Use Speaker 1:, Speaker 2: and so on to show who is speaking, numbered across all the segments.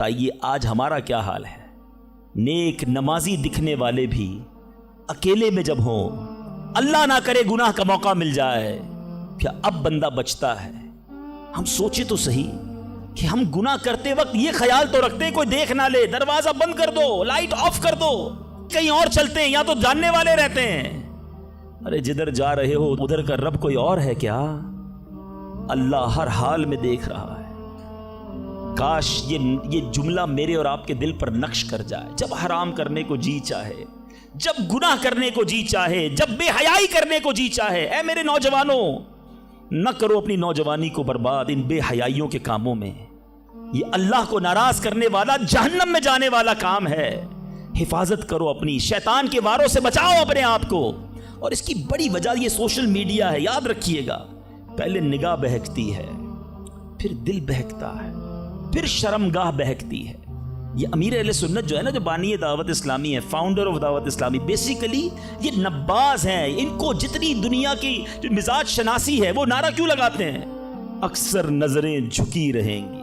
Speaker 1: آئیے آج ہمارا کیا حال ہے. نیک نمازی دکھنے والے بھی اکیلے میں جب ہوں، اللہ نہ کرے گناہ کا موقع مل جائے، کیا اب بندہ بچتا ہے؟ ہم سوچے تو صحیح کہ ہم گناہ کرتے وقت یہ خیال تو رکھتے ہیں کوئی دیکھ نہ لے، دروازہ بند کر دو، لائٹ آف کر دو، کہیں اور چلتے ہیں، یا تو جاننے والے رہتے ہیں. ارے جدھر جا رہے ہو ادھر کا رب کوئی اور ہے کیا؟ اللہ ہر حال میں دیکھ رہا ہے. کاش یہ جملہ میرے اور آپ کے دل پر نقش کر جائے. جب حرام کرنے کو جی چاہے، جب گناہ کرنے کو جی چاہے، جب بے حیائی کرنے کو جی چاہے، اے میرے نوجوانوں، نہ کرو اپنی نوجوانی کو برباد ان بے حیائیوں کے کاموں میں. یہ اللہ کو ناراض کرنے والا، جہنم میں جانے والا کام ہے. حفاظت کرو اپنی، شیطان کے واروں سے بچاؤ اپنے آپ کو. اور اس کی بڑی وجہ یہ سوشل میڈیا ہے. یاد رکھیے گا، پہلے نگاہ بہکتی ہے، پھر دل بہکتا ہے، پھر شرمگاہ بہکتی ہے. یہ امیر اہل سنت جو ہے نا، جو بانی دعوت اسلامی ہے، فاؤنڈر آف دعوت اسلامی، بیسیکلی یہ نباز ہیں. ان کو جتنی دنیا کی جو مزاج شناسی ہے وہ نعرہ کیوں لگاتے ہیں؟ اکثر نظریں جھکی رہیں گی.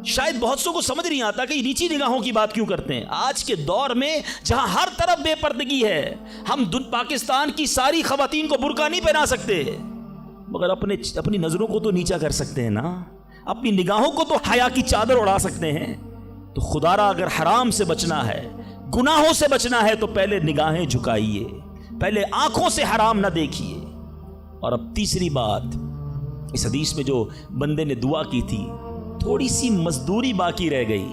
Speaker 1: شاید بہت سو کو سمجھ نہیں آتا کہ یہ نیچی نگاہوں کی بات کیوں کرتے ہیں. آج کے دور میں جہاں ہر طرف بے پردگی ہے، ہم پاکستان کی ساری خواتین کو برقع نہیں پہنا سکتے، مگر اپنی نظروں کو تو نیچا کر سکتے ہیں نا، اپنی نگاہوں کو تو حیا کی چادر اڑا سکتے ہیں. تو خدا را اگر حرام سے بچنا ہے، گناہوں سے بچنا ہے، تو پہلے نگاہیں جھکائیے، پہلے آنکھوں سے حرام نہ دیکھیے. اور اب تیسری بات، اس حدیث میں جو بندے نے دعا کی تھی، تھوڑی سی مزدوری باقی رہ گئی،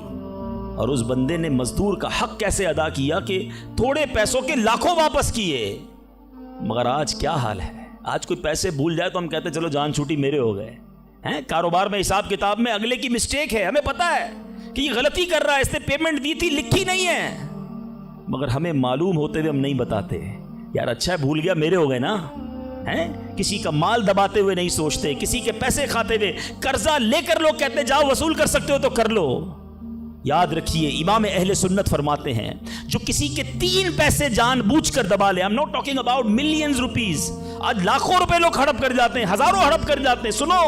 Speaker 1: اور اس بندے نے مزدور کا حق کیسے ادا کیا کہ تھوڑے پیسوں کے لاکھوں واپس کیے. مگر آج کیا حال ہے؟ آج کوئی پیسے بھول جائے تو ہم کہتے چلو جان چھوٹی میرے ہو گئے ہیں. کاروبار میں حساب کتاب میں اگلے کی مسٹیک ہے، ہمیں پتا ہے کہ یہ غلطی کر رہا ہے، اس نے پیمنٹ دی تھی لکھی نہیں ہے، مگر ہمیں معلوم ہوتے ہوئے ہم نہیں بتاتے. یار اچھا ہے بھول گیا، میرے ہو گئے نا. کسی کا مال دباتے ہوئے نہیں سوچتے، کسی کے پیسے کھاتے ہوئے. قرضہ لے کر لوگ کہتے جاؤ وصول کر سکتے ہو تو کر لو. یاد رکھیے امام اہل سنت فرماتے ہیں، جو کسی کے 3 پیسے جان بوجھ کر دبا لے، I'm not talking about millions rupees، آج لاکھوں روپے لوگ ہڑپ کر جاتے ہیں، ہزاروں ہڑپ کر جاتے ہیں. سنو،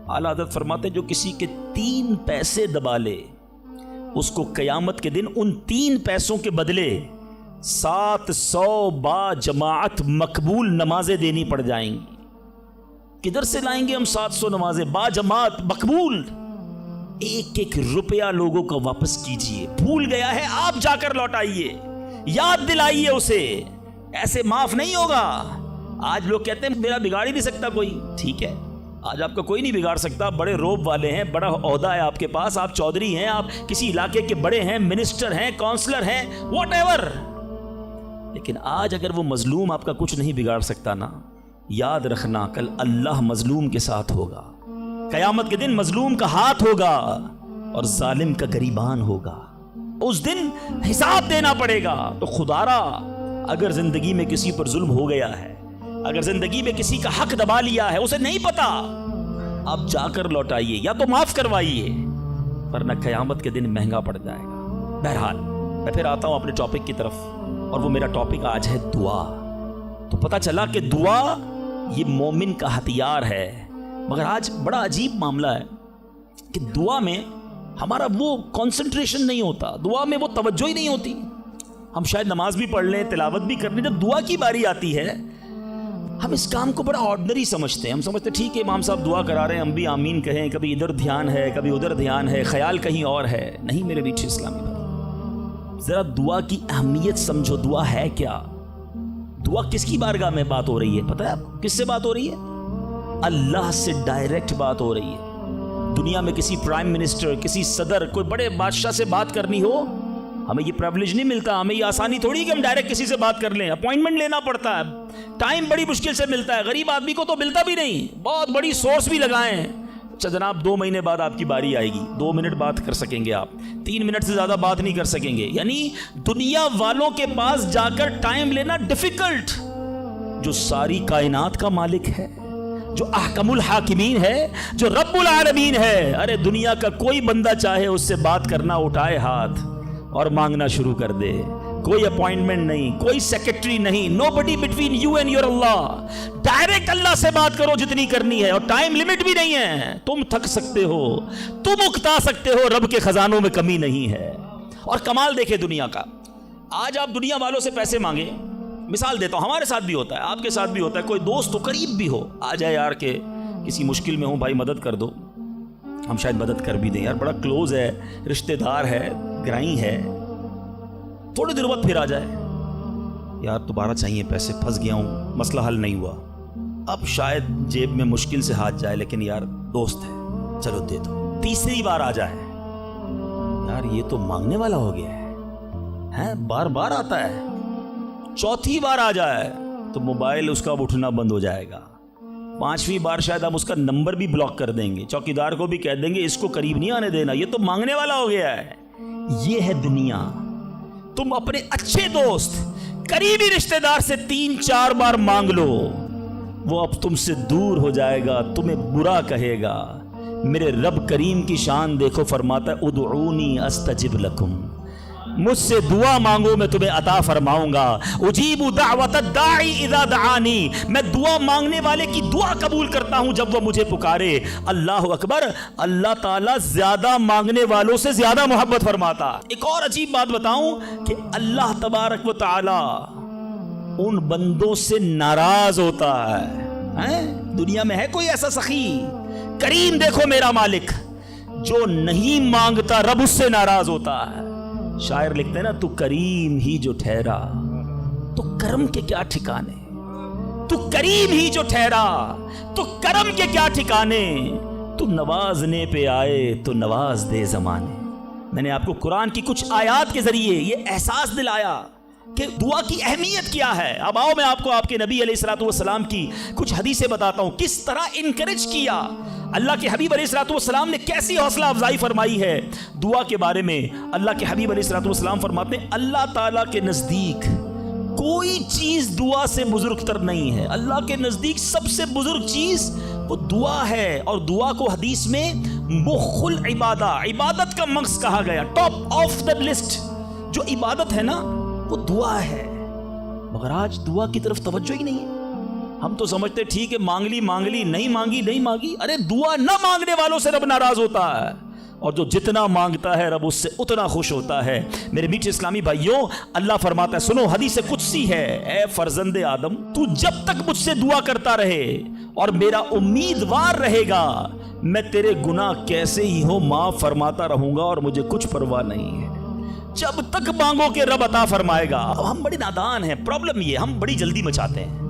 Speaker 1: اعلیٰ حضرت فرماتے ہیں جو کسی کے 3 پیسے دبا لے، اس کو قیامت کے دن ان 3 پیسوں کے بدلے 700 با جماعت مقبول نمازیں دینی پڑ جائیں گی. کدھر سے لائیں گے ہم 700 نمازیں با جماعت مقبول؟ ایک ایک روپیہ لوگوں کا واپس کیجئے. بھول گیا ہے آپ جا کر لوٹائیے، یاد دلائیے اسے، ایسے معاف نہیں ہوگا. آج لوگ کہتے ہیں میرا بگاڑ ہی نہیں سکتا کوئی. ٹھیک ہے، آج آپ کا کوئی نہیں بگاڑ سکتا، بڑے روب والے ہیں، بڑا عہدہ ہے آپ کے پاس، آپ چودھری ہیں، آپ کسی علاقے کے بڑے ہیں، منسٹر ہیں، کونسلر ہیں، واٹ ایور. لیکن آج اگر وہ مظلوم آپ کا کچھ نہیں بگاڑ سکتا نا، یاد رکھنا کل اللہ مظلوم کے ساتھ ہوگا. قیامت کے دن مظلوم کا ہاتھ ہوگا اور ظالم کا گریبان ہوگا. اس دن حساب دینا پڑے گا. تو خدا را اگر زندگی میں کسی پر ظلم ہو گیا ہے، اگر زندگی میں کسی کا حق دبا لیا ہے، اسے نہیں پتا، آپ جا کر لوٹائیے یا تو معاف کروائیے، ورنہ قیامت کے دن مہنگا پڑ جائے گا. بہرحال میں پھر آتا ہوں اپنے ٹاپک کی طرف، اور وہ میرا ٹاپک آج ہے دعا. تو پتہ چلا کہ دعا یہ مومن کا ہتھیار ہے. مگر آج بڑا عجیب معاملہ ہے کہ دعا میں ہمارا وہ کنسنٹریشن نہیں ہوتا، دعا میں وہ توجہ ہی نہیں ہوتی. ہم شاید نماز بھی پڑھ لیں، تلاوت بھی کر لیں، جب دعا کی باری آتی ہے ہم اس کام کو بڑا آرڈنری سمجھتے ہیں. ہم سمجھتے ٹھیک ہے امام صاحب دعا کرا رہے ہیں، ہم بھی آمین کہیں، کبھی ادھر دھیان ہے، کبھی ادھر دھیان ہے، خیال کہیں اور ہے. نہیں میرے میٹھے اسلامی بھائی، ذرا دعا کی اہمیت سمجھو. دعا ہے کیا؟ دعا کس کی بارگاہ میں بات ہو رہی ہے؟ پتہ ہے آپ کو کس سے بات ہو رہی ہے؟ اللہ سے ڈائریکٹ بات ہو رہی ہے. دنیا میں کسی پرائم منسٹر، کسی صدر، کوئی بڑے بادشاہ سے بات کرنی ہو، ہمیں یہ پریویلیج نہیں ملتا، ہمیں یہ آسانی تھوڑی کہ ہم ڈائریکٹ کسی سے بات کر لیں. اپوائنٹمنٹ لینا پڑتا ہے، ٹائم بڑی مشکل سے ملتا ہے، غریب آدمی کو تو ملتا بھی نہیں. بہت بڑی سورس بھی لگائیں. اچھا جناب 2 مہینے بعد آپ کی باری آئے گی، 2 منٹ بات کر سکیں گے آپ، 3 منٹ سے زیادہ بات نہیں کر سکیں گے. یعنی دنیا والوں کے پاس جا کر ٹائم لینا ڈیفیکلٹ. جو ساری کائنات کا مالک ہے، جو احکم الحاکمین ہے، جو رب العالمین ہے، ارے دنیا کا کوئی بندہ چاہے اس سے بات کرنا، اٹھائے ہاتھ اور مانگنا شروع کر دے. کوئی اپوائنٹمنٹ نہیں, کوئی سیکرٹری نہیں, nobody between you and your Allah. Direct اللہ سے بات کرو جتنی کرنی ہے, اور ٹائم لمٹ بھی نہیں ہے. تم تھک سکتے ہو, تم اکتا سکتے ہو, رب کے خزانوں میں کمی نہیں ہے. اور کمال دیکھے دنیا کا, آج آپ دنیا والوں سے پیسے مانگے, مثال دیتا ہوں, ہمارے ساتھ بھی ہوتا ہے, آپ کے ساتھ بھی ہوتا ہے, کوئی دوست تو قریب بھی ہو, آ جائے یار کہ کسی مشکل میں ہوں بھائی مدد کر دو, ہم شاید مدد کر بھی دیں, یار بڑا کلوز ہے, رشتہ دار ہے, گرائی ہے. تھوڑے دیر بعد پھر آ جائے, یار دوبارہ چاہیے پیسے, پھنس گیا ہوں, مسئلہ حل نہیں ہوا. اب شاید جیب میں مشکل سے ہاتھ جائے, لیکن یار دوست ہے, چلو دے دو. تیسری بار آ جائے, یار یہ تو مانگنے والا ہو گیا ہے, بار بار آتا ہے. چوتھی بار آ جائے تو موبائل اس کا اٹھنا بند ہو جائے گا. پانچویں بار شاید ہم اس کا نمبر بھی بلاک کر دیں گے, چوکیدار کو بھی کہہ دیں گے اس کو قریب نہیں آنے دینا, یہ تو مانگنے والا ہو گیا ہے. یہ ہے دنیا. تم اپنے اچھے دوست, قریبی رشتہ دار سے 3-4 بار مانگ لو, وہ اب تم سے دور ہو جائے گا, تمہیں برا کہے گا. میرے رب کریم کی شان دیکھو, فرماتا ہے ادعونی استجب لکم, مجھ سے دعا مانگو میں تمہیں عطا فرماؤں گا. اجیب دعوت الداعی اذا دعانی, میں دعا مانگنے والے کی دعا قبول کرتا ہوں جب وہ مجھے پکارے. اللہ اکبر, اللہ تعالیٰ زیادہ مانگنے والوں سے زیادہ محبت فرماتا. ایک اور عجیب بات بتاؤں کہ اللہ تبارک و تعالی ان بندوں سے ناراض ہوتا ہے. دنیا میں ہے کوئی ایسا سخی, کریم دیکھو میرا مالک, جو نہیں مانگتا رب اس سے ناراض ہوتا ہے. شاعر لکھتے ہیں نا, تو کریم ہی جو ٹھہرا تو کرم کے کیا ٹھکانے, تو کریم ہی جو ٹھہرا تو کرم کے کیا ٹھکانے, تو نوازنے پہ آئے تو نواز دے زمانے. میں نے آپ کو قرآن کی کچھ آیات کے ذریعے یہ احساس دلایا کہ دعا کی اہمیت کیا ہے. اب آؤ میں آپ کو آپ کے نبی علیہ الصلوۃ والسلام کی کچھ حدیثیں بتاتا ہوں, کس طرح انکریج کیا. اللہ کے حبیب علیہ الصلوۃ والسلام نے کیسی حوصلہ افزائی فرمائی ہے دعا کے بارے میں. اللہ کے حبیب علیہ الصلوۃ والسلام فرماتے ہیں, اللہ تعالیٰ کے نزدیک کوئی چیز دعا سے بزرگ تر نہیں ہے. اللہ کے نزدیک سب سے بزرگ چیز وہ دعا ہے, اور دعا کو حدیث میں مخ العبادہ, عبادت کا مغز کہا گیا. ٹاپ آف دا لسٹ جو عبادت ہے نا وہ دعا ہے. مگر آج دعا کی طرف توجہ ہی نہیں ہے. ہم تو سمجھتے ٹھیک ہے, مانگ لی, نہیں مانگی. ارے دعا نہ مانگنے والوں سے رب ناراض ہوتا ہے, اور جو جتنا مانگتا ہے رب اس سے اتنا خوش ہوتا ہے. میرے میٹھے اسلامی بھائیوں, اللہ فرماتا ہے, سنو حدیث قدسی ہے, اے فرزند آدم, تو جب تک مجھ سے دعا کرتا رہے اور میرا امیدوار رہے گا, میں تیرے گناہ کیسے ہی ہو معاف فرماتا رہوں گا, اور مجھے کچھ پرواہ نہیں ہے. جب تک مانگو کہ رب عطا فرمائے گا. ہم بڑے نادان ہیں, پرابلم یہ, ہم بڑی جلدی مچاتے ہیں.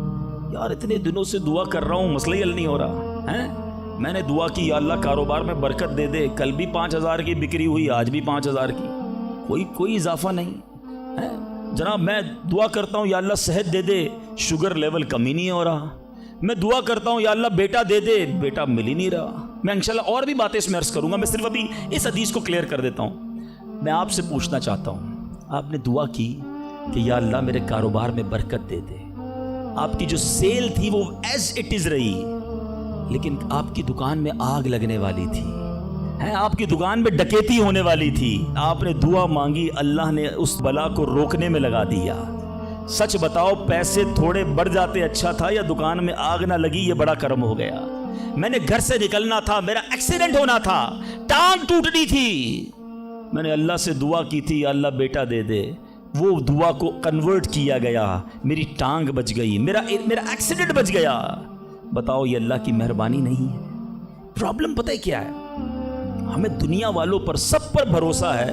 Speaker 1: یار اتنے دنوں سے دعا کر رہا ہوں, مسئلہ ہی حل نہیں ہو رہا ہے. میں نے دعا کی, یا اللہ کاروبار میں برکت دے دے, کل بھی 5,000 کی بکری ہوئی, آج بھی 5,000 کی, کوئی اضافہ نہیں ہے. جناب میں دعا کرتا ہوں, یا اللہ صحت دے دے, شوگر لیول کم ہی نہیں ہو رہا. میں دعا کرتا ہوں, یا اللہ بیٹا دے دے, بیٹا مل ہی نہیں رہا. میں انشاءاللہ اور بھی باتیں اس میں عرض کروں گا, میں صرف ابھی اس حدیث کو کلیئر کر دیتا ہوں. میں آپ سے پوچھنا چاہتا ہوں, آپ نے دعا کی کہ یا اللہ میرے کاروبار میں برکت دے دے, آپ کی جو سیل تھی وہ ایز اٹ از رہی, لیکن آپ کی دکان میں آگ لگنے والی تھی, آپ کی دکان میں ڈکیتی ہونے والی تھی. آپ نے دعا مانگی, اللہ نے اس بلا کو روکنے میں لگا دیا. سچ بتاؤ, پیسے تھوڑے بڑھ جاتے اچھا تھا, یا دکان میں آگ نہ لگی یہ بڑا کرم ہو گیا. میں نے گھر سے نکلنا تھا, میرا ایکسیڈنٹ ہونا تھا, ٹانگ ٹوٹنی تھی, میں نے اللہ سے دعا کی تھی, یا اللہ بیٹا دے دے, وہ دعا کو کنورٹ کیا گیا, میری ٹانگ بچ گئی, میرا ایکسیڈنٹ بچ گیا. بتاؤ یہ اللہ کی مہربانی نہیں ہے؟ پرابلم پتہ ہے کیا ہے, ہمیں دنیا والوں پر سب پر بھروسہ ہے,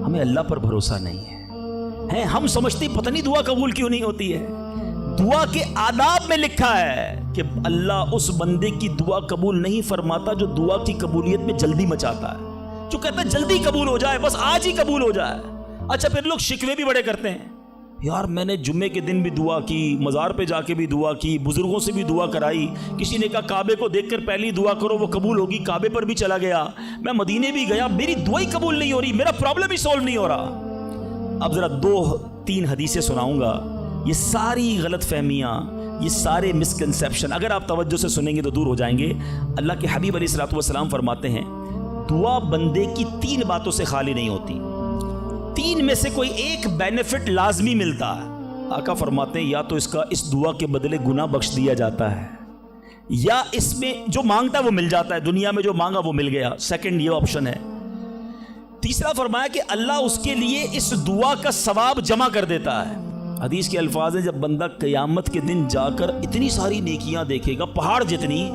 Speaker 1: ہمیں اللہ پر بھروسہ نہیں ہے. ہم سمجھتے پتہ نہیں دعا قبول کیوں نہیں ہوتی ہے. دعا کے آداب میں لکھا ہے کہ اللہ اس بندے کی دعا قبول نہیں فرماتا جو دعا کی قبولیت میں جلدی مچاتا ہے, جو کہتا ہے جلدی قبول ہو جائے, بس آج ہی قبول ہو جائے. اچھا پھر لوگ شکوے بھی بڑے کرتے ہیں, یار میں نے جمعے کے دن بھی دعا کی, مزار پہ جا کے بھی دعا کی, بزرگوں سے بھی دعا کرائی, کسی نے کہا کعبے کو دیکھ کر پہلی دعا کرو وہ قبول ہوگی, کعبے پر بھی چلا گیا, میں مدینے بھی گیا, میری دعا ہی قبول نہیں ہو رہی, میرا پرابلم ہی سولو نہیں ہو رہا. اب ذرا 2-3 حدیثیں سناؤں گا. یہ ساری غلط فہمیاں, یہ سارے مسکنسیپشن اگر آپ توجہ سے سنیں گے تو دور ہو جائیں گے. اللہ کے حبیب علیہ الصلوۃ والسلام فرماتے ہیں, دعا بندے کی 3 باتوں سے خالی نہیں ہوتی. 3 میں سے کوئی ایک بینیفٹ لازمی ملتا ہے. آقا فرماتے ہیں یا تو اس دعا کے بدلے گناہ بخش دیا جاتا ہے, یا اس میں جو مانگتا ہے وہ مل جاتا ہے, دنیا میں جو مانگا وہ مل گیا. سیکنڈ یہ آپشن ہے. تیسرا فرمایا کہ اللہ اس کے لیے اس دعا کا ثواب جمع کر دیتا ہے. حدیث کے الفاظ ہیں جب بندہ قیامت کے دن جا کر اتنی ساری نیکیاں دیکھے گا, پہاڑ جتنی,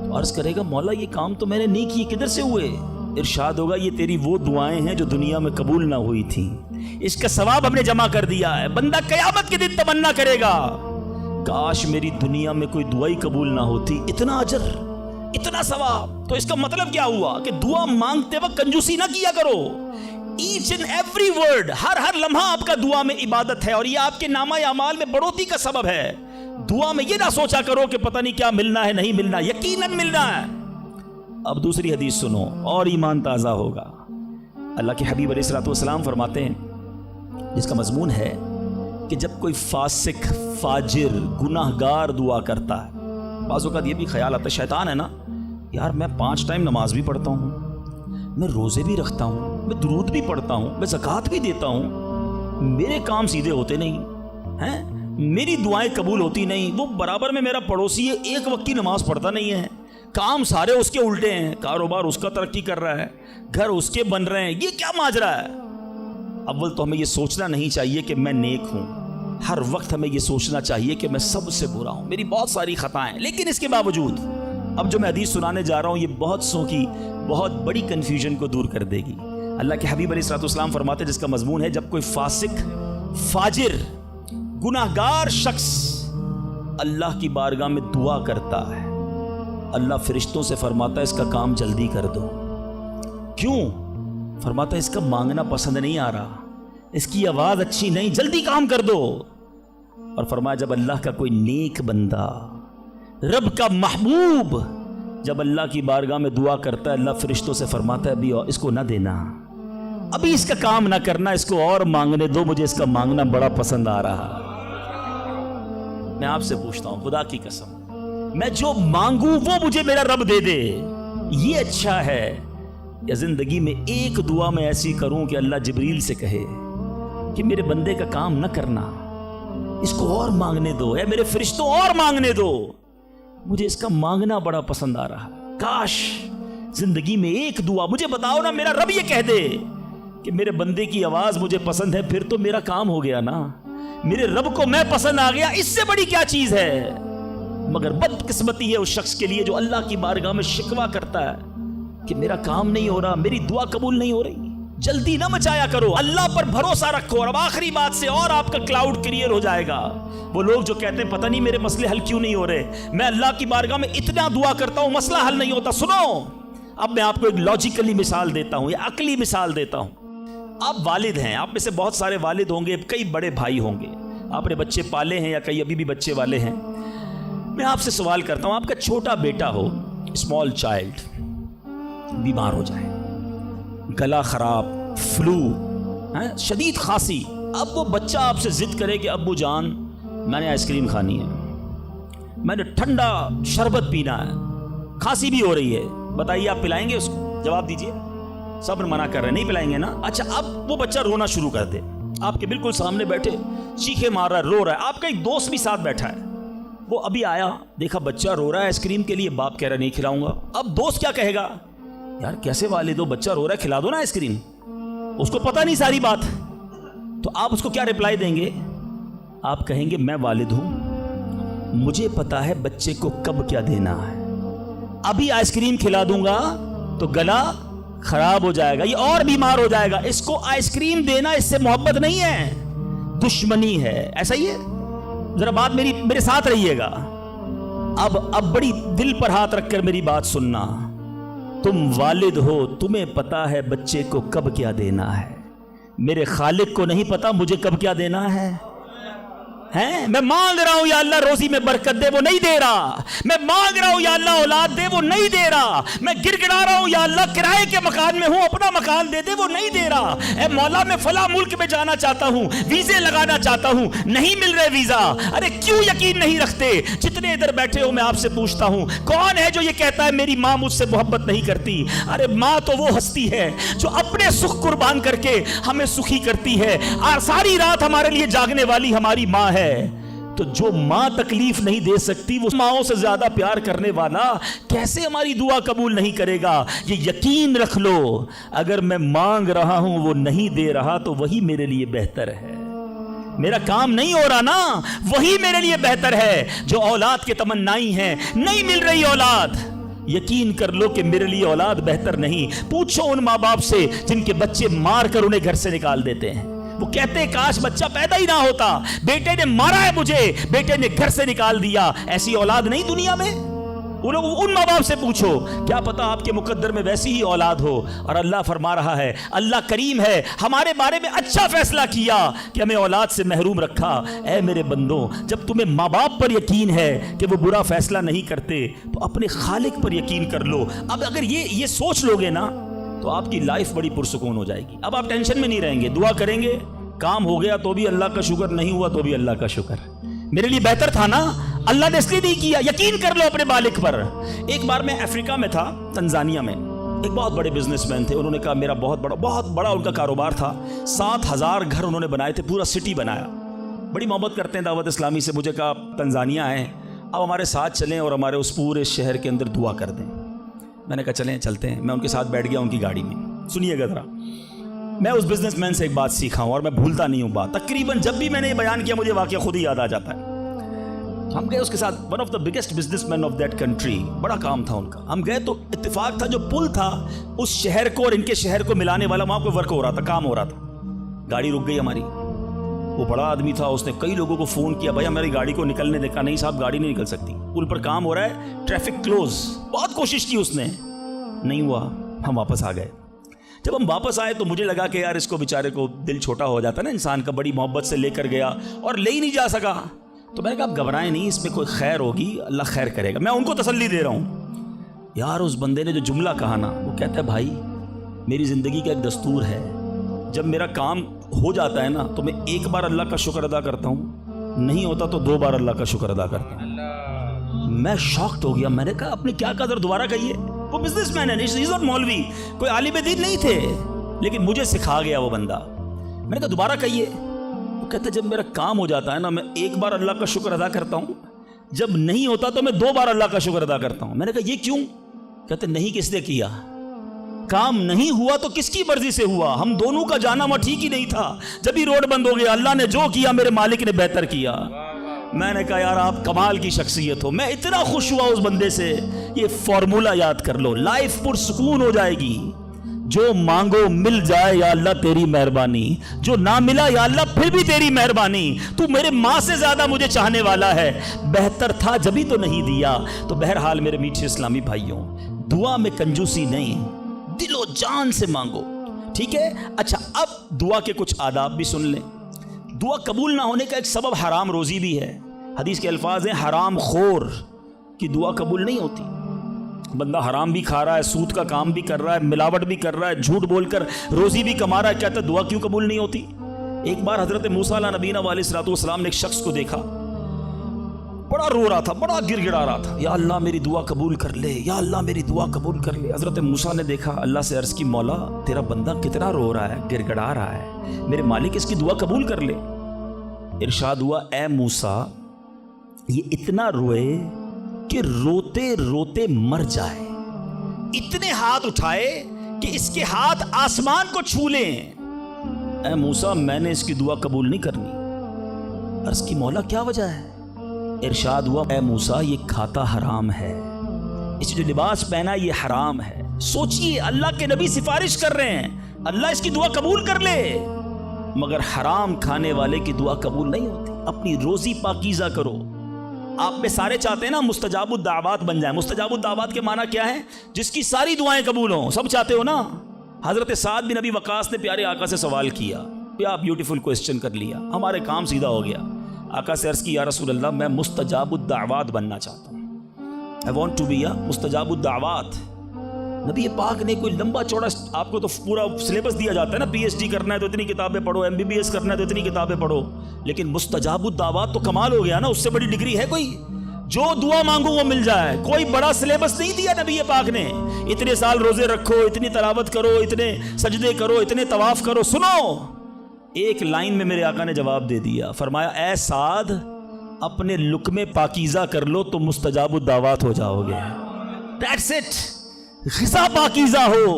Speaker 1: تو عرض کرے گا مولا یہ کام تو میں نے نہیں کیے, کدھر سے ہوئے؟ ارشاد ہوگا یہ تیری وہ دعائیں ہیں جو دنیا میں قبول نہ ہوئی تھیں, اس کا ثواب ہم نے جمع کر دیا ہے. بندہ قیامت کے دن تمنا کرے گا کاش میری دنیا میں کوئی دعائی قبول نہ ہوتی, اتنا اجر اتنا ثواب. تو اس کا مطلب کیا ہوا کہ دعا مانگتے وقت کنجوسی نہ کیا کرو. ایچ اینڈ ایوری ورڈ, ہر لمحہ آپ کا دعا میں عبادت ہے, اور یہ آپ کے نامہ اعمال میں بڑھوتری کا سبب ہے. دعا میں یہ نہ سوچا کرو کہ پتہ نہیں کیا ملنا ہے, نہیں ملنا, یقیناً ملنا ہے. اب دوسری حدیث سنو اور ایمان تازہ ہوگا. اللہ کے حبیب علیہ الصلوۃ والسلام فرماتے ہیں, جس کا مضمون ہے کہ جب کوئی فاسق, فاجر, گناہگار دعا کرتا ہے, بعض اوقات یہ بھی خیال آتا ہے شیطان ہے نا یار میں 5 ٹائم نماز بھی پڑھتا ہوں, میں روزے بھی رکھتا ہوں, میں درود بھی پڑھتا ہوں, میں زکوٰۃ بھی دیتا ہوں, میرے کام سیدھے ہوتے نہیں ہیں, میری دعائیں قبول ہوتی نہیں. وہ برابر میں میرا پڑوسی ہے, ایک وقت کی نماز پڑھتا نہیں ہے, کام سارے اس کے الٹے ہیں, کاروبار اس کا ترقی کر رہا ہے, گھر اس کے بن رہے ہیں, یہ کیا ماجرا ہے؟ اول تو ہمیں یہ سوچنا نہیں چاہیے کہ میں نیک ہوں, ہر وقت ہمیں یہ سوچنا چاہیے کہ میں سب سے برا ہوں, میری بہت ساری خطائیں. لیکن اس کے باوجود اب جو میں حدیث سنانے جا رہا ہوں یہ بہت سو کی بہت بڑی کنفیوژن کو دور کر دے گی. اللہ کے حبیب علیہ الصلوۃ والسلام فرماتے ہیں جس کا مضمون ہے جب کوئی فاسق, فاجر, گناہگار شخص اللہ کی بارگاہ میں دعا کرتا ہے, اللہ فرشتوں سے فرماتا ہے اس کا کام جلدی کر دو. کیوں؟ فرماتا ہے اس کا مانگنا پسند نہیں آ رہا, اس کی آواز اچھی نہیں, جلدی کام کر دو. اور فرمایا جب اللہ کا کوئی نیک بندہ, رب کا محبوب جب اللہ کی بارگاہ میں دعا کرتا ہے, اللہ فرشتوں سے فرماتا ہے ابھی اس کو نہ دینا, ابھی اس کا کام نہ کرنا, اس کو اور مانگنے دو, مجھے اس کا مانگنا بڑا پسند آ رہا. میں آپ سے پوچھتا ہوں خدا کی قسم, میں جو مانگوں وہ مجھے میرا رب دے دے, یہ اچھا ہے یا زندگی میں ایک دعا میں ایسی کروں کہ اللہ جبریل سے کہے کہ میرے بندے کا کام نہ کرنا, اس کو اور مانگنے دو, اے میرے فرشتوں اور مانگنے دو, مجھے اس کا مانگنا بڑا پسند آ رہا. کاش زندگی میں ایک دعا, مجھے بتاؤ نا میرا رب یہ کہہ دے کہ میرے بندے کی آواز مجھے پسند ہے, پھر تو میرا کام ہو گیا نا, میرے رب کو میں پسند آ گیا, اس سے بڑی کیا چیز ہے. مگر بدقسمتی ہے اس شخص کے لیے جو اللہ کی بارگاہ میں شکوہ کرتا ہے کہ میرا کام نہیں ہو رہا, میری دعا قبول نہیں ہو رہی. جلدی نہ مچایا کرو, اللہ پر بھروسہ رکھو. اور اب آخری بات سے اور آپ کا کلاؤڈ کلیئر ہو جائے گا. وہ لوگ جو کہتے ہیں پتہ نہیں میرے مسئلے حل کیوں نہیں ہو رہے, میں اللہ کی بارگاہ میں اتنا دعا کرتا ہوں مسئلہ حل نہیں ہوتا. سنو, اب میں آپ کو ایک لاجیکلی مثال دیتا ہوں, یا عقلی مثال دیتا ہوں. آپ والد ہیں, آپ میں سے بہت سارے والد ہوں گے, کئی بڑے بھائی ہوں گے, آپ نے بچے پالے ہیں یا کئی ابھی بھی بچے والے ہیں. میں آپ سے سوال کرتا ہوں, آپ کا چھوٹا بیٹا ہو, اسمال چائلڈ, بیمار ہو جائے, گلا خراب, فلو, شدید کھانسی, اب وہ بچہ آپ سے ضد کرے کہ ابو جان میں نے آئس کریم کھانی ہے, میں نے ٹھنڈا شربت پینا ہے, کھانسی بھی ہو رہی ہے, بتائیے آپ پلائیں گے اس کو؟ جواب دیجئے. سب منع کر رہے ہیں نہیں پلائیں گے نا. اچھا اب وہ بچہ رونا شروع کر دے, آپ کے بالکل سامنے بیٹھے چیخے مار رہا ہے, رو رہا ہے, آپ کا ایک دوست بھی ساتھ بیٹھا ہے, وہ ابھی آیا, دیکھا بچہ رو رہا ہے آئس کریم کے لیے, باپ کہہ رہا نہیں کھلاؤں گا. اب دوست کیا کہے گا, یار کیسے والد ہو, بچہ رو رہا ہے کھلا دو نا آئس کریم. اس کو پتہ نہیں ساری بات, تو آپ اس کو کیا رپلائی دیں گے؟ آپ کہیں گے میں والد ہوں, مجھے پتا ہے بچے کو کب کیا دینا ہے, ابھی آئس کریم کھلا دوں گا تو گلا خراب ہو جائے گا, یہ اور بیمار ہو جائے گا. اس کو آئس کریم دینا اس سے محبت نہیں ہے, دشمنی ہے. ایسا ہی ہے, ذرا بات میرے ساتھ رہیے گا. اب بڑی دل پر ہاتھ رکھ کر میری بات سننا. تم والد ہو, تمہیں پتا ہے بچے کو کب کیا دینا ہے, میرے خالق کو نہیں پتا مجھے کب کیا دینا ہے. ہیں؟ میں مانگ رہا ہوں یا اللہ روزی میں برکت دے، وہ نہیں دے رہا۔ میں مانگ رہا ہوں یا اللہ اولاد دے، وہ نہیں دے رہا۔ میں گر گڑا رہا ہوں یا اللہ کرائے کے مکان میں ہوں، اپنا مکان دے دے، وہ نہیں دے رہا۔ اے مولا میں فلاں ملک میں جانا چاہتا ہوں، ویزے لگانا چاہتا ہوں، نہیں مل رہے ویزا۔ ارے کیوں یقین نہیں رکھتے؟ جتنے ادھر بیٹھے ہو میں آپ سے پوچھتا ہوں، کون ہے جو یہ کہتا ہے میری ماں مجھ سے محبت نہیں کرتی؟ ارے ماں تو وہ ہستی ہے جو اپنے سکھ قربان کر کے ہمیں سخی کرتی ہے، اور ساری رات ہمارے لیے جاگنے والی ہماری ماں ہے۔ تو جو ماں تکلیف نہیں دے سکتی، وہ ماؤں سے زیادہ پیار کرنے والا کیسے ہماری دعا قبول نہیں کرے گا؟ یہ یقین رکھ لو، اگر میں مانگ رہا ہوں وہ نہیں دے رہا تو وہی میرے لیے بہتر ہے۔ میرا کام نہیں ہو رہا نا، وہی میرے لیے بہتر ہے۔ جو اولاد کے تمنائی ہیں، نہیں مل رہی اولاد، یقین کر لو کہ میرے لیے اولاد بہتر نہیں۔ پوچھو ان ماں باپ سے جن کے بچے مار کر انہیں گھر سے نکال دیتے ہیں، وہ کہتے ہیں کاش بچہ پیدا ہی نہ ہوتا، بیٹے نے مارا ہے مجھے، بیٹے نے گھر سے نکال دیا۔ ایسی اولاد نہیں دنیا میں؟ ان ماں باپ سے پوچھو، کیا پتا آپ کے مقدر میں ویسی ہی اولاد ہو۔ اور اللہ فرما رہا ہے، اللہ کریم ہے، ہمارے بارے میں اچھا فیصلہ کیا کہ ہمیں اولاد سے محروم رکھا۔ اے میرے بندوں، جب تمہیں ماں باپ پر یقین ہے کہ وہ برا فیصلہ نہیں کرتے تو اپنے خالق پر یقین کر لو۔ اب اگر یہ سوچ لوگے نا تو آپ کی لائف بڑی پرسکون ہو جائے گی۔ اب آپ ٹینشن میں نہیں رہیں گے، دعا کریں گے، کام ہو گیا تو بھی اللہ کا شکر، نہیں ہوا تو بھی اللہ کا شکر، میرے لیے بہتر تھا نا، اللہ نے اس لیے نہیں کیا۔ یقین کر لو اپنے مالک پر۔ ایک بار میں افریقہ میں تھا، تنزانیہ میں، ایک بہت بڑے بزنس مین تھے، انہوں نے کہا میرا بہت بڑا ان کا کاروبار تھا، 7,000 گھر انہوں نے بنائے تھے، پورا سٹی بنایا، بڑی محبت کرتے ہیں دعوت اسلامی سے۔ مجھے کہا تنزانیہ آئے، اب ہمارے ساتھ چلیں اور ہمارے اس پورے شہر کے اندر دعا کر دیں۔ میں نے کہا چلیں چلتے ہیں۔ میں ان کے ساتھ بیٹھ گیا ان کی گاڑی میں۔ سنیے گا ذرا، میں اس بزنس مین سے ایک بات سیکھا ہوں اور میں بھولتا نہیں ہوں بات، تقریباً جب بھی میں نے یہ بیان کیا مجھے واقعہ خود ہی یاد آ جاتا ہے۔ ہم گئے اس کے ساتھ، one of the biggest business man of that country, بڑا کام تھا ان کا۔ ہم گئے تو اتفاق تھا جو پل تھا اس شہر کو اور ان کے شہر کو ملانے والا، وہاں پہ ورک ہو رہا تھا، کام ہو رہا تھا۔ گاڑی رک گئی ہماری، وہ بڑا آدمی تھا، اس نے کئی لوگوں کو فون کیا، بھائی ہماری گاڑی کو نکلنے دیکھا، نہیں صاحب گاڑی نہیں نکل سکتی، پل پر کام ہو رہا ہے، ٹریفک کلوز۔ بہت کوشش کی اس نے، نہیں ہوا، ہم واپس آ گئے۔ جب ہم واپس آئے تو مجھے لگا کہ یار اس کو بیچارے کو دل چھوٹا ہو جاتا ہے نا انسان کا، بڑی محبت سے لے کر گیا اور لے ہی نہیں جا سکا۔ تو میں نے کہا آپ گھبرائیں نہیں، اس میں کوئی خیر ہوگی، اللہ خیر کرے گا۔ میں ان کو تسلی دے رہا ہوں۔ یار اس بندے نے جو جملہ کہا نا، وہ کہتا ہے بھائی میری زندگی کا ایک دستور ہے، جب میرا کام ہو جاتا ہے نا تو میں ایک بار اللہ کا شکر ادا کرتا ہوں، نہیں ہوتا تو 2 بار اللہ کا شکر ادا کرتا ہوں۔ میں شاکڈ ہو گیا، میں نے کہا آپ نے کیا کہا، ذرا دوبارہ کہیے۔ وہ بزنس مین ہے، ناٹ مولوی، کوئی عالم دین نہیں تھے، لیکن مجھے سکھا گیا وہ بندہ۔ میں نے کہا دوبارہ کہیے۔ وہ کہتا ہے جب میرا کام ہو جاتا ہے نا میں ایک بار اللہ کا شکر ادا کرتا ہوں، جب نہیں ہوتا تو میں 2 بار اللہ کا شکر ادا کرتا ہوں۔ میں نے کہا یہ کیوں؟ کہتے نہیں کس نے کیا، کام نہیں ہوا تو کس کی مرضی سے ہوا، ہم دونوں کا جانا وہاں ٹھیک ہی نہیں تھا، جب ہی روڈ بند ہو گیا، اللہ نے جو کیا میرے مالک نے بہتر کیا۔ میں نے کہا یار آپ کمال کی شخصیت ہو، میں اتنا خوش ہوا اس بندے سے۔ یہ فارمولہ یاد کر لو، لائف پرسکون ہو جائے گی۔ جو مانگو مل جائے یا اللہ تیری مہربانی، جو نہ ملا یا اللہ پھر بھی تیری مہربانی، تو میرے ماں سے زیادہ مجھے چاہنے والا ہے، بہتر تھا جبھی تو نہیں دیا۔ تو بہرحال میرے میٹھے اسلامی بھائیوں، دعا میں کنجوسی نہیں، دل و جان سے مانگو، ٹھیک ہے؟ اچھا اب دعا کے کچھ آداب بھی سن لیں۔ دعا قبول نہ ہونے کا ایک سبب حرام روزی بھی ہے۔ حدیث کے الفاظ ہیں حرام خور کی دعا قبول نہیں ہوتی۔ بندہ حرام بھی کھا رہا ہے، سود کا کام بھی کر رہا ہے، ملاوٹ بھی کر رہا ہے، جھوٹ بول کر روزی بھی کما رہا ہے، کہتا ہے دعا کیوں قبول نہیں ہوتی؟ ایک بار حضرت موسیٰ علیہ نبینا علیہ الصلوۃ والسلام نے ایک شخص کو دیکھا، بڑا رو رہا تھا، بڑا گر گڑا رہا تھا، یا اللہ میری دعا قبول کر لے، یا اللہ میری دعا قبول کر لے۔ حضرت موسیٰ نے دیکھا، اللہ سے عرض کی مولا تیرا بندہ کتنا رو رہا ہے، گر گڑا رہا ہے، میرے مالک اس کی دعا قبول کر لے۔ ارشاد ہوا اے موسیٰ یہ اتنا روئے کہ روتے روتے مر جائے، اتنے ہاتھ اٹھائے کہ اس کے ہاتھ آسمان کو چھو لیں۔ اے موسیٰ میں نے اس کی دعا قبول نہیں کرنی۔ عرض کی مولا کیا وجہ ہے؟ ارشاد ہوا اے موسیٰ یہ کھاتا حرام ہے، اس جو لباس پہنا یہ حرام ہے۔ سوچئے اللہ کے نبی سفارش کر رہے ہیں اللہ اس کی دعا قبول کر لے، مگر حرام کھانے والے کی دعا قبول نہیں ہوتی۔ اپنی روزی پاکیزہ کرو۔ آپ میں سارے چاہتے ہیں نا مستجاب الدعوات بن جائیں۔ مستجاب الدعوات کے معنی کیا ہے؟ جس کی ساری دعائیں قبول ہوں، سب چاہتے ہو نا؟ حضرت سعد بن ابی وقاص نے پیارے آقا سے سوال کیا، کیا بیوٹیفل کوسچن کر لیا، ہمارے کام سیدھا ہو گیا۔ آقا سے عرض کی یا رسول اللہ میں مستجاب الدعوات بننا چاہتا ہوں، I want to be a مستجاب الدعوات۔ نبی پاک نے کوئی لمبا چوڑا، آپ کو تو پورا سلیبس دیا جاتا ہے نا، پی ایچ ڈی کرنا ہے تو اتنی کتابیں پڑھو، ایم بی بی ایس کرنا ہے تو اتنی کتابیں پڑھو، لیکن مستجاب الدعوات تو کمال ہو گیا نا، اس سے بڑی ڈگری ہے کوئی؟ جو دعا مانگو وہ مل جائے، کوئی بڑا سلیبس نہیں دیا نبی پاک نے، اتنے سال روزے رکھو، اتنی تلاوت کرو، اتنے سجدے کرو، اتنے طواف کرو۔ سنو، ایک لائن میں میرے آقا نے جواب دے دیا، فرمایا اے سعد اپنے لقمے پاکیزہ کر لو تو مستجاب الدعوات ہو جاؤ گے۔ That's it، غذا پاکیزہ ہو،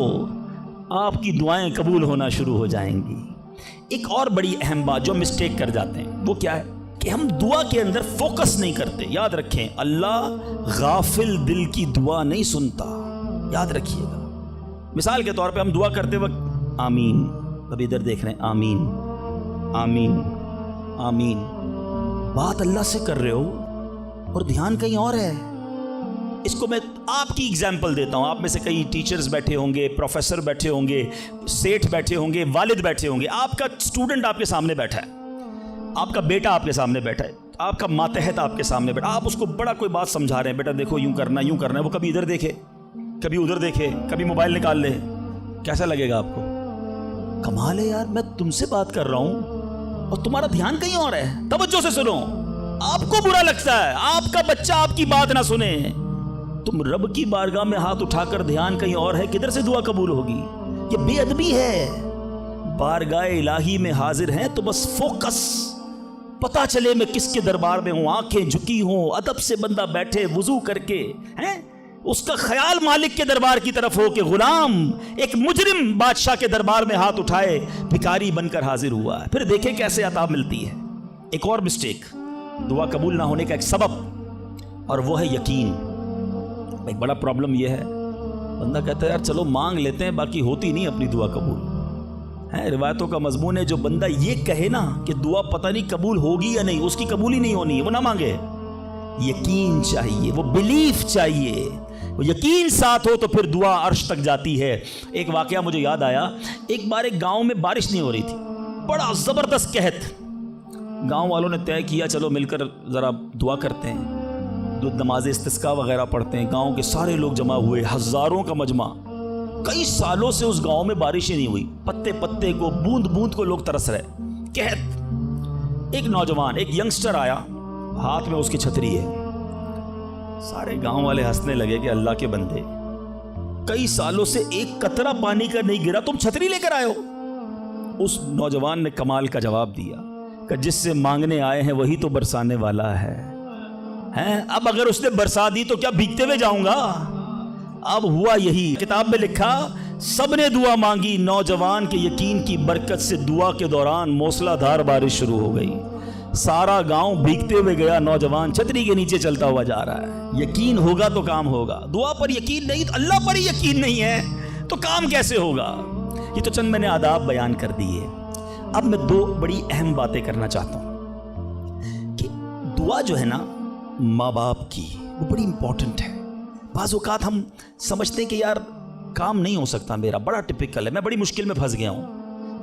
Speaker 1: آپ کی دعائیں قبول ہونا شروع ہو جائیں گی۔ ایک اور بڑی اہم بات جو مسٹیک کر جاتے ہیں وہ کیا ہے کہ ہم دعا کے اندر فوکس نہیں کرتے۔ یاد رکھیں اللہ غافل دل کی دعا نہیں سنتا، یاد رکھیے گا۔ مثال کے طور پہ ہم دعا کرتے وقت آمین، ابھی ادھر دیکھ رہے ہیں، آمین آمین آمین، بات اللہ سے کر رہے ہو اور دھیان کہیں اور ہے۔ اس کو میں آپ کی اگزامپل دیتا ہوں، آپ میں سے کئی ٹیچرز بیٹھے ہوں گے، پروفیسر بیٹھے ہوں گے، سیٹھ بیٹھے ہوں گے، والد بیٹھے ہوں گے، آپ کا اسٹوڈنٹ آپ کے سامنے بیٹھا ہے، آپ کا بیٹا آپ کے سامنے بیٹھا ہے، آپ کا ماتحت آپ کے سامنے بیٹھا، آپ اس کو بڑا کوئی بات سمجھا رہے ہیں، بیٹا دیکھو یوں کرنا یوں کرنا ہے، وہ کبھی ادھر دیکھے کبھی ادھر دیکھے، کبھی موبائل نکال لے، کیسا لگے گا آپ کو؟ کمال ہے یار، میں تم سے بات کر رہا ہوں اور تمہارا دھیان کہیں اور ہے، توجہ سے سنو۔ آپ کو برا لگتا ہے آپ کا بچہ آپ کی بات نہ سنے، تم رب کی بارگاہ میں ہاتھ اٹھا کر دھیان کہیں اور ہے، کدھر سے دعا قبول ہوگی؟ یہ بے ادبی ہے۔ بارگاہ الہی میں حاضر ہیں تو بس فوکس، پتا چلے میں کس کے دربار میں ہوں، آنکھیں جھکی ہوں، ادب سے بندہ بیٹھے وضو کر کے، ہیں اس کا خیال مالک کے دربار کی طرف ہو کہ غلام ایک مجرم بادشاہ کے دربار میں ہاتھ اٹھائے بھکاری بن کر حاضر ہوا ہے، پھر دیکھیں کیسے عطا ملتی ہے۔ ایک اور مسٹیک دعا قبول نہ ہونے کا ایک سبب، اور وہ ہے یقین۔ ایک بڑا پرابلم یہ ہے، بندہ کہتا ہے یار چلو مانگ لیتے ہیں، باقی ہوتی نہیں اپنی دعا قبول ہے۔ روایتوں کا مضمون ہے جو بندہ یہ کہے نا کہ دعا پتہ نہیں قبول ہوگی یا نہیں، اس کی قبول ہی نہیں ہونی ہے، وہ نہ مانگے۔ یقین چاہیے، وہ بلیف چاہیے، وہ یقین ساتھ ہو تو پھر دعا عرش تک جاتی ہے۔ ایک واقعہ مجھے یاد آیا، ایک بار ایک گاؤں میں بارش نہیں ہو رہی تھی، بڑا زبردست قحط، گاؤں والوں نے طے کیا چلو مل کر ذرا دعا کرتے ہیں، نماز استسقاء وغیرہ پڑھتے ہیں، گاؤں کے سارے لوگ جمع ہوئے، ہزاروں کا مجمع۔ کئی سالوں سے اس گاؤں میں بارش ہی نہیں ہوئی، پتے پتے کو، بوند بوند کو لوگ ترس رہے، قحط۔ ایک نوجوان، ایک ینگسٹر آیا، ہاتھ میں اس کی چھتری ہے، سارے گاؤں والے ہنسنے لگے کہ اللہ کے بندے، کئی سالوں سے ایک قطرہ پانی کا نہیں گرا، تم چھتری لے کر آئے ہو۔ اس نوجوان نے کمال کا جواب دیا کہ جس سے مانگنے آئے ہیں وہی تو برسانے والا ہے۔ اب اگر اس نے برسا دی تو کیا بھیگتے ہوئے جاؤں گا؟ اب ہوا یہی، کتاب میں لکھا سب نے دعا مانگی، نوجوان کے یقین کی برکت سے دعا کے دوران موسلا دھار بارش شروع ہو گئی، سارا گاؤں بھیگتے ہوئے گیا، نوجوان چھتری کے نیچے چلتا ہوا جا رہا ہے۔ یقین ہوگا تو کام ہوگا، دعا پر یقین نہیں، اللہ پر ہی یقین نہیں ہے تو کام کیسے ہوگا؟ یہ تو چند میں نے آداب بیان کر دیے۔ اب میں دو بڑی اہم باتیں کرنا چاہتا ہوں کہ دعا جو ہے نا ماں باپ کی، وہ بڑی امپورٹنٹ ہے۔ بعض اوقات ہم سمجھتے ہیں کہ یار کام نہیں ہو سکتا میرا، بڑا ٹپیکل ہے، میں بڑی مشکل میں پھنس گیا ہوں،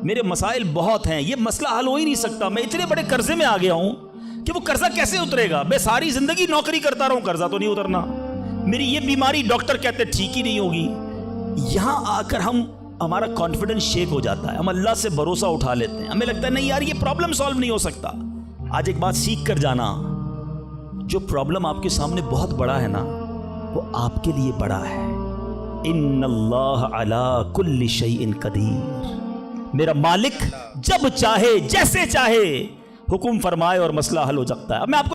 Speaker 1: میرے مسائل بہت ہیں، یہ مسئلہ حل ہو ہی نہیں سکتا، میں اتنے بڑے قرضے میں آ گیا ہوں کہ وہ قرضہ کیسے اترے گا، میں ساری زندگی نوکری کرتا رہا ہوں، قرضہ تو نہیں اترنا، میری یہ بیماری ڈاکٹر کہتے ٹھیک ہی نہیں ہوگی۔ یہاں آ کر ہمارا کانفیڈنس شیک ہو جاتا ہے، ہم اللہ سے بھروسہ اٹھا لیتے ہیں، ہمیں لگتا ہے نہیں یار یہ پرابلم سالو نہیں ہو سکتا۔ آج ایک بات سیکھ کر جانا، جو پرابلم آپ کے سامنے بہت بڑا ہے نا، وہ آپ کے لیے بڑا ہے۔ ان اللہ علی کل شیء قدیر، میرا مالک جب چاہے جیسے چاہے حکم فرمائے اور مسئلہ حل ہو سکتا ہے۔ اب میں آپ کو